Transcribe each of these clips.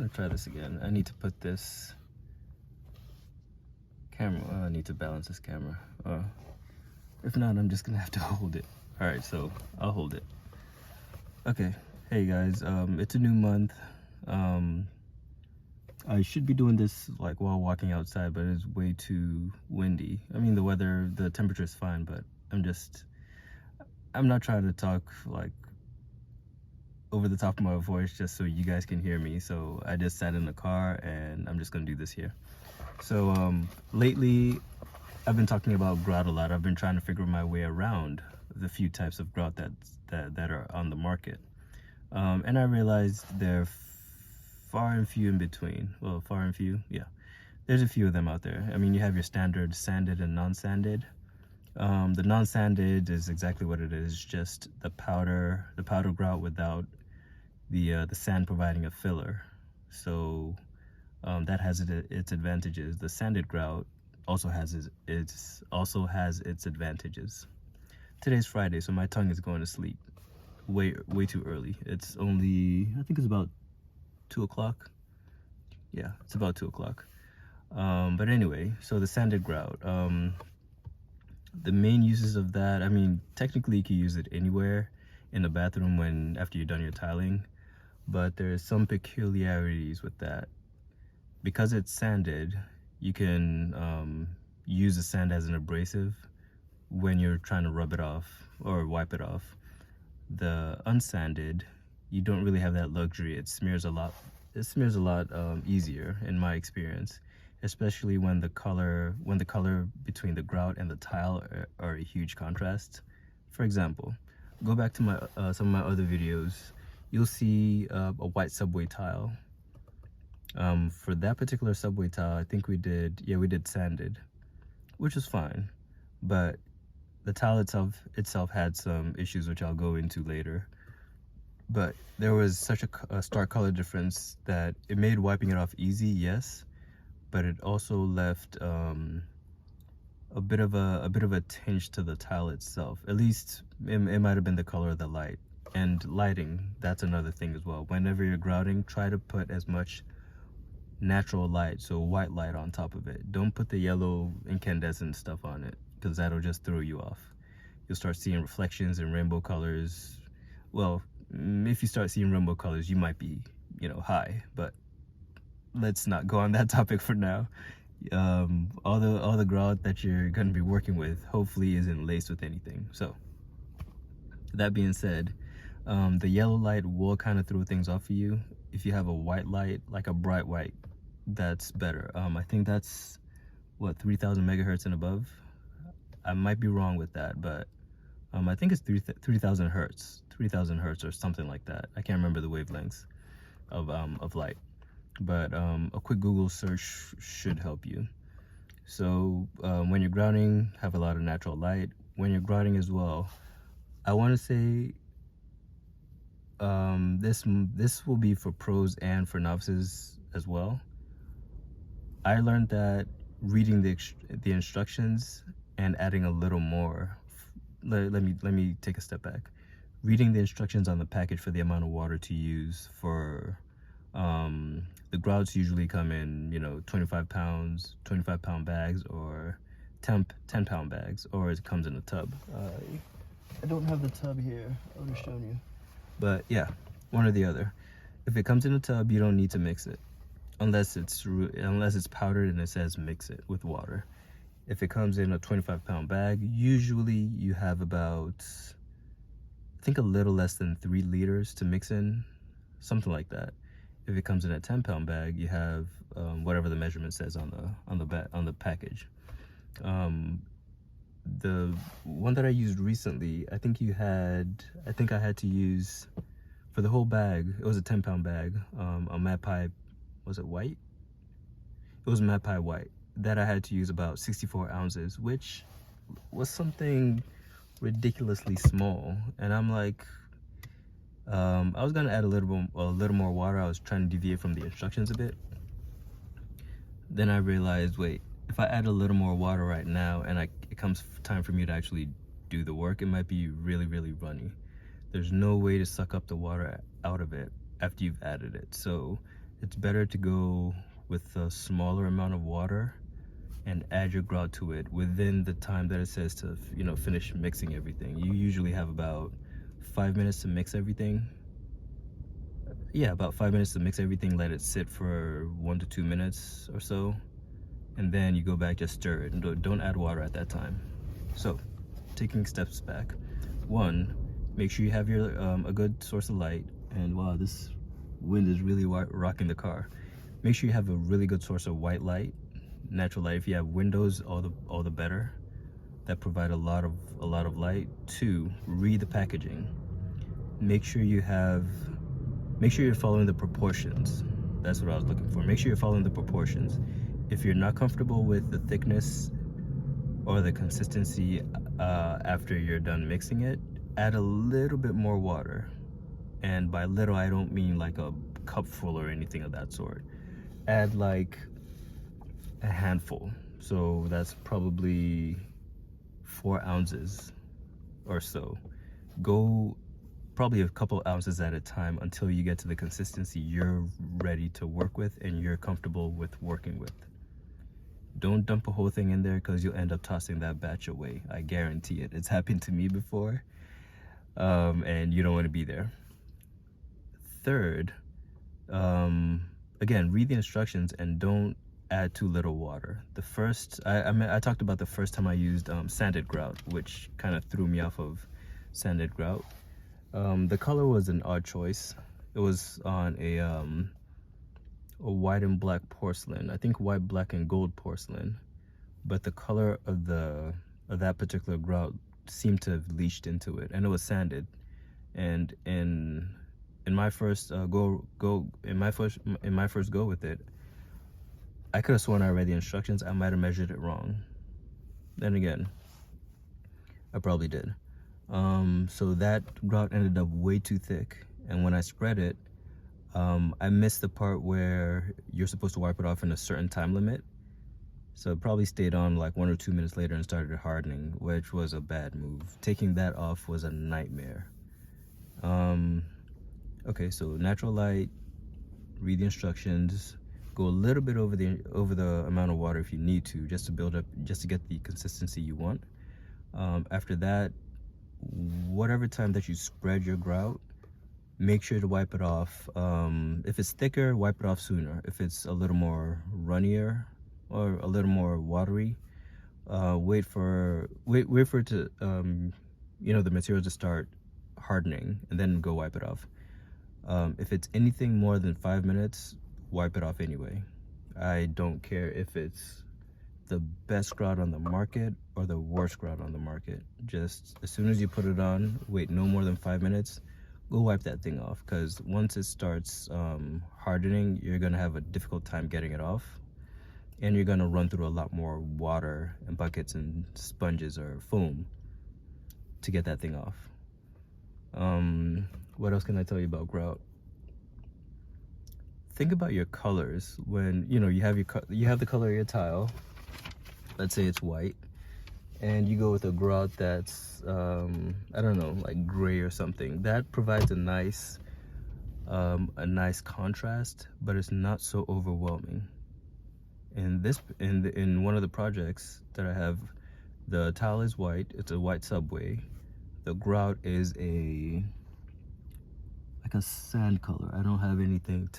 gonna try this again. I need to put this camera, I need to balance this camera. If not, I'm just gonna have to hold it. All right, so I'll hold it. Okay, hey guys, it's a new month. I should be doing this like while walking outside, but it's way too windy. I mean, the temperature is fine, but I'm not trying to talk like over the top of my voice just so you guys can hear me. So I just sat in the car and I'm just gonna do this here. So lately I've been talking about grout a lot. I've been trying to figure my way around the few types of grout that are on the market. And I realized they're far and few in between. Well, far and few, yeah. There's a few of them out there. I mean, you have your standard sanded and non-sanded. The non-sanded is exactly what it is, just the powder grout without the sand providing a filler. So that has its advantages. The sanded grout also has its advantages. Today's Friday, so my tongue is going to sleep way too early. It's only, I think it's about 2 o'clock. Yeah, it's about 2 o'clock. But anyway, so the sanded grout, the main uses of that, I mean, technically you can use it anywhere in the bathroom after you're done your tiling, but there's some peculiarities with that. Because it's sanded, you can use the sand as an abrasive when you're trying to rub it off or wipe it off. The unsanded, you don't really have that luxury. It smears a lot easier in my experience, especially when the color between the grout and the tile are a huge contrast. For example, go back to my some of my other videos. You'll see a white subway tile. For that particular subway tile, I think we did sanded, which was fine, but the tile itself had some issues which I'll go into later. But there was such a stark color difference that it made wiping it off easy, yes, but it also left a bit of a tinge to the tile itself. At least it might have been the color of the light. And lighting, that's another thing as well. Whenever you're grouting, try to put as much natural light, so white light on top of it. Don't put the yellow incandescent stuff on it, because that'll just throw you off. You'll start seeing reflections and rainbow colors. Well, if you start seeing rainbow colors, you might be, high, but let's not go on that topic for now. All the grout that you're going to be working with hopefully isn't laced with anything. So that being said, the yellow light will kind of throw things off for you. If you have a white light, like a bright white, that's better. I think that's what, 3000 megahertz and above. I might be wrong with that, but I think it's 3000 hertz or something like that. I can't remember the wavelengths of light, but a quick Google search should help you. So when you're grouting, have a lot of natural light. When you're grouting as well, I want to say this will be for pros and for novices as well. I learned that reading the instructions and adding a little more. Let me take a step back. Reading the instructions on the package for the amount of water to use for the grouts usually come in 25 pound bags or 10 pound bags, or it comes in a tub. I don't have the tub here. I would have shown you, but yeah, one or the other. If it comes in a tub, you don't need to mix it unless it's powdered and it says mix it with water. If it comes in a 25 pound bag, usually you have about, I think, a little less than 3 liters to mix in, something like that. If it comes in a 10 pound bag, you have whatever the measurement says on the package. The one that I used recently, I think I had to use, for the whole bag, it was a 10 pound bag, a Magpie, was it white? It was Magpie white. That I had to use about 64 ounces, which was something ridiculously small. And I'm like, I was gonna add a little more water. I was trying to deviate from the instructions a bit. Then I realized, wait, if I add a little more water right now and it comes time for me to actually do the work, it might be really runny. There's no way to suck up the water out of it after you've added it. So it's better to go with a smaller amount of water and add your grout to it within the time that it says to, finish mixing everything. You usually have about 5 minutes to mix everything. Yeah, about 5 minutes to mix everything. Let it sit for 1 to 2 minutes or so, and then you go back, just stir it, and don't add water at that time. So, taking steps back. 1, make sure you have your a good source of light. And wow, this wind is really rocking the car. Make sure you have a really good source of white light, natural light. If you have windows, all the better. That provide a lot of light. 2, read the packaging. Make sure you're following the proportions. That's what I was looking for. Make sure you're following the proportions. If you're not comfortable with the thickness or the consistency after you're done mixing it, add a little bit more water. And by little, I don't mean like a cupful or anything of that sort. Add like a handful. So that's probably 4 ounces or so. Go probably a couple ounces at a time until you get to the consistency you're ready to work with and you're comfortable with working with. Don't dump a whole thing in there, because you'll end up tossing that batch away. I guarantee it. It's happened to me before, and you don't want to be there. 3rd, again, read the instructions and don't add too little water. I talked about the first time I used sanded grout, which kind of threw me off of sanded grout. The color was an odd choice. It was on a white and black porcelain. I think white, black, and gold porcelain. But the color of that particular grout seemed to have leached into it, and it was sanded. And in my first go with it, I could have sworn I read the instructions. I might have measured it wrong. Then again, I probably did. So that grout ended up way too thick, and when I spread it, I missed the part where you're supposed to wipe it off in a certain time limit. So it probably stayed on like 1 or 2 minutes later and started hardening, which was a bad move. Taking that off was a nightmare. Okay, so natural light, read the instructions, go a little bit over the amount of water if you need to, just to get the consistency you want. After that, whatever time that you spread your grout, make sure to wipe it off. If it's thicker, wipe it off sooner. If it's a little more runnier or a little more watery, wait for it to the material to start hardening, and then go wipe it off. If it's anything more than 5 minutes, wipe it off anyway. I don't care if it's the best grout on the market or the worst grout on the market. Just as soon as you put it on, wait no more than 5 minutes, go wipe that thing off, because once it starts hardening, you're gonna have a difficult time getting it off, and you're gonna run through a lot more water and buckets and sponges or foam to get that thing off. What else can I tell you about grout? Think about your colors when you have the color of your tile. Let's say it's white, and you go with a grout that's I don't know, like gray or something. That provides a nice contrast, but it's not so overwhelming. In one of the projects that I have, the tile is white. It's a white subway. The grout is like a sand color. I don't have anything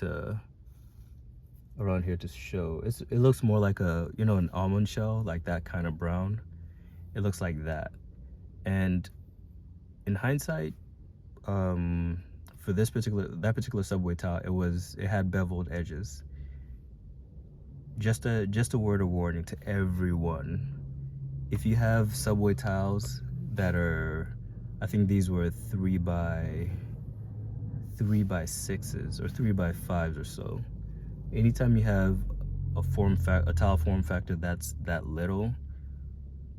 around here to show. It looks more like an almond shell, like that kind of brown. It looks like that. And in hindsight, for that particular subway tile, it had beveled edges. Just a word of warning to everyone: if you have subway tiles that are, I think these were 3 by 6s or 3 by 5s or so. Anytime you have a tile form factor that's that little,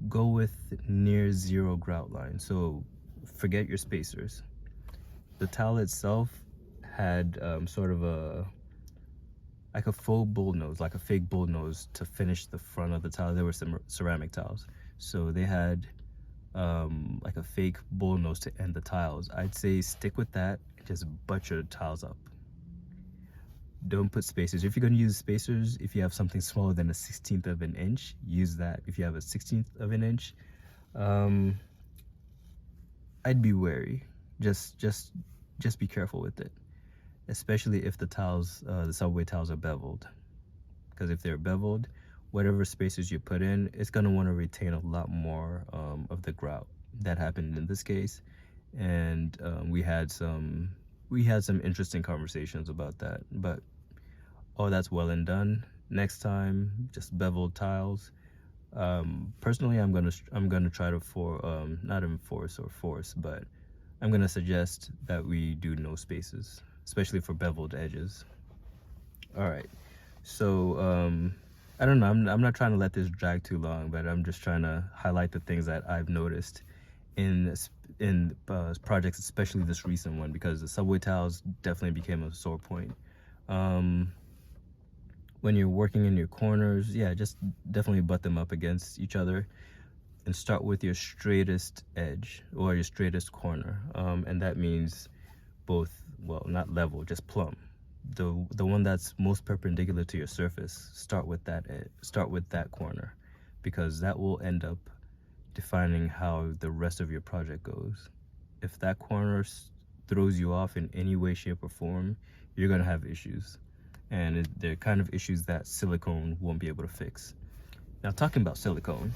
go with near zero grout line. So forget your spacers. The tile itself had sort of like a faux bull nose, like a fake bull nose to finish the front of the tile. There were some ceramic tiles, so they had like a fake bull nose to end the tiles. I'd say stick with that and just butt your tiles up. don't put spacers. If you're going to use spacers, if you have something smaller than a 16th of an inch, use that. If you have a 16th of an inch, I'd be wary. Just be careful with it, especially if the tiles, the subway tiles, are beveled. Because if they're beveled, whatever spacers you put in, it's going to want to retain a lot more of the grout. That happened in this case, and we had some interesting conversations about that. But all that's well and done. Next time, just beveled tiles. Personally, I'm gonna try to not enforce or force, but I'm gonna suggest that we do no spaces, especially for beveled edges. All right, so I don't know. I'm not trying to let this drag too long, but I'm just trying to highlight the things that I've noticed in projects, especially this recent one, because the subway tiles definitely became a sore point. When you're working in your corners, yeah, just definitely butt them up against each other and start with your straightest edge or your straightest corner. And that means both, well, not level, just plumb. The one that's most perpendicular to your surface, start with that corner, because that will end up defining how the rest of your project goes. If that corner throws you off in any way, shape, or form, you're gonna have issues. And they're kind of issues that silicone won't be able to fix. Now, talking about silicone,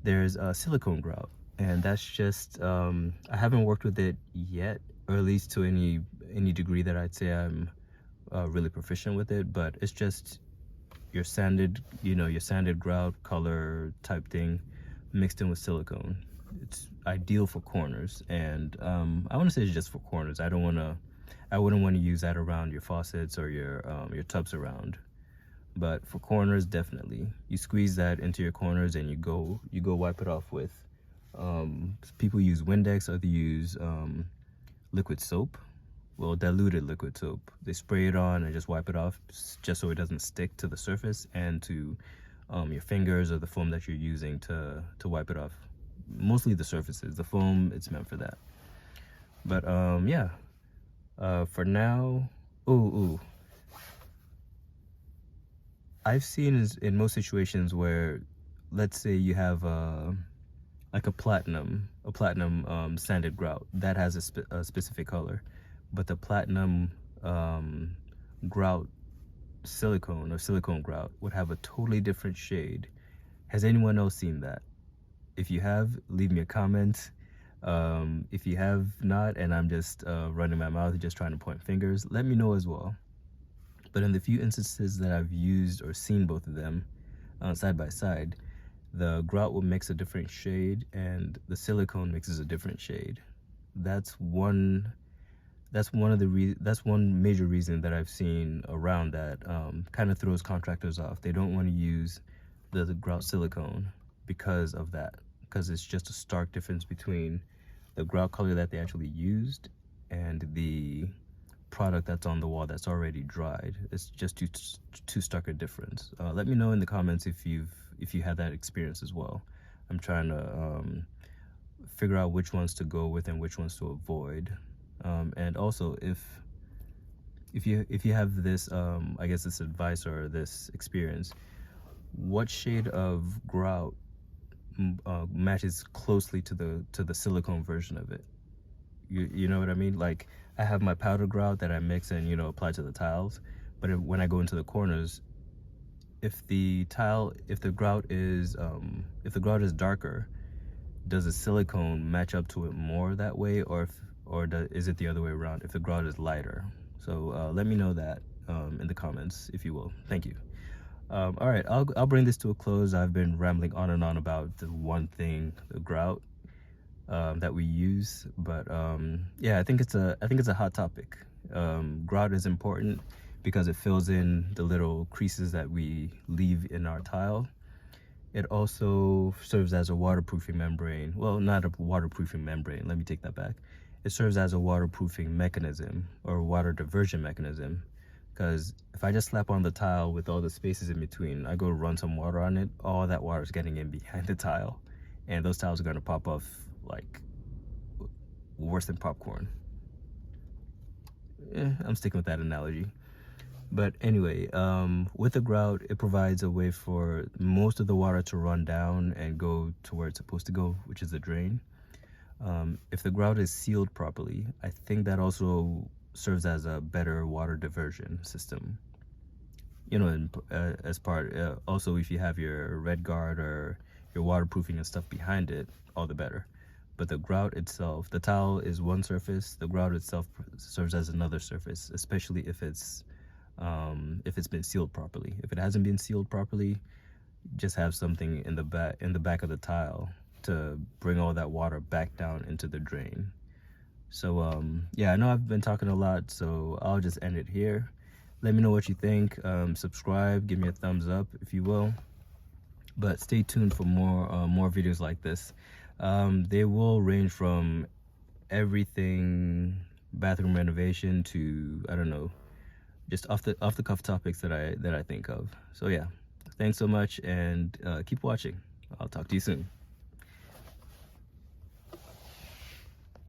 there's a silicone grout, and that's just I haven't worked with it yet, or at least to any degree that I'd say I'm really proficient with it. But it's just your sanded grout color type thing mixed in with silicone. It's ideal for corners, and I want to say it's just for corners. I wouldn't want to use that around your faucets or your tubs around. But for corners, definitely. You squeeze that into your corners and you go wipe it off with, people use Windex, or they use liquid soap. Well, diluted liquid soap. They spray it on and just wipe it off, just so it doesn't stick to the surface and to your fingers or the foam that you're using to wipe it off. Mostly the surfaces. The foam, it's meant for that. But yeah. For now, I've seen in most situations where, let's say you have like a platinum sanded grout that has a specific color, but the platinum grout silicone or silicone grout would have a totally different shade. Has anyone else seen that? If you have, leave me a comment. If you have not, and I'm just running my mouth just trying to point fingers, let me know as well. But in the few instances that I've used or seen both of them side by side, the grout will mix a different shade and the silicone mixes a different shade. That's one major reason that I've seen around that kind of throws contractors off. They don't want to use the grout silicone because of that, because it's just a stark difference between the grout color that they actually used and the product that's on the wall that's already dried. It's just too stark a difference. Let me know in the comments if you had that experience as well. I'm trying to figure out which ones to go with and which ones to avoid. And also, if you have this I guess this advice or this experience, what shade of grout matches closely to the silicone version of it? You know what I mean? Like, I have my powder grout that I mix and apply to the tiles, but when I go into the corners, if the grout is darker, does the silicone match up to it more that way, or is it the other way around if the grout is lighter? So let me know that in the comments, if you will. Thank you. All right, I'll bring this to a close. I've been rambling on and on about the one thing, the grout, that we use, but yeah, I think it's a hot topic. Grout is important because it fills in the little creases that we leave in our tile. It also serves as a waterproofing membrane. Well, not a waterproofing membrane, let me take that back. It serves as a waterproofing mechanism or water diversion mechanism, because if I just slap on the tile with all the spaces in between, I go run some water on it, all that water is getting in behind the tile, and those tiles are going to pop off like worse than popcorn. I'm sticking with that analogy. But anyway, with the grout, it provides a way for most of the water to run down and go to where it's supposed to go, which is the drain. If the grout is sealed properly, I think that also serves as a better water diversion system. And as part, also if you have your red guard or your waterproofing and stuff behind it, all the better. But the grout itself, the tile is one surface, the grout itself serves as another surface, especially if it's been sealed properly. If it hasn't been sealed properly, just have something in the back of the tile to bring all that water back down into the drain. So yeah, I know I've been talking a lot, so I'll just end it here. Let me know what you think. Subscribe, give me a thumbs up if you will. But stay tuned for more videos like this. They will range from everything bathroom renovation to, I don't know, just off the cuff topics that I think of. So yeah, thanks so much, and keep watching. I'll talk to you soon.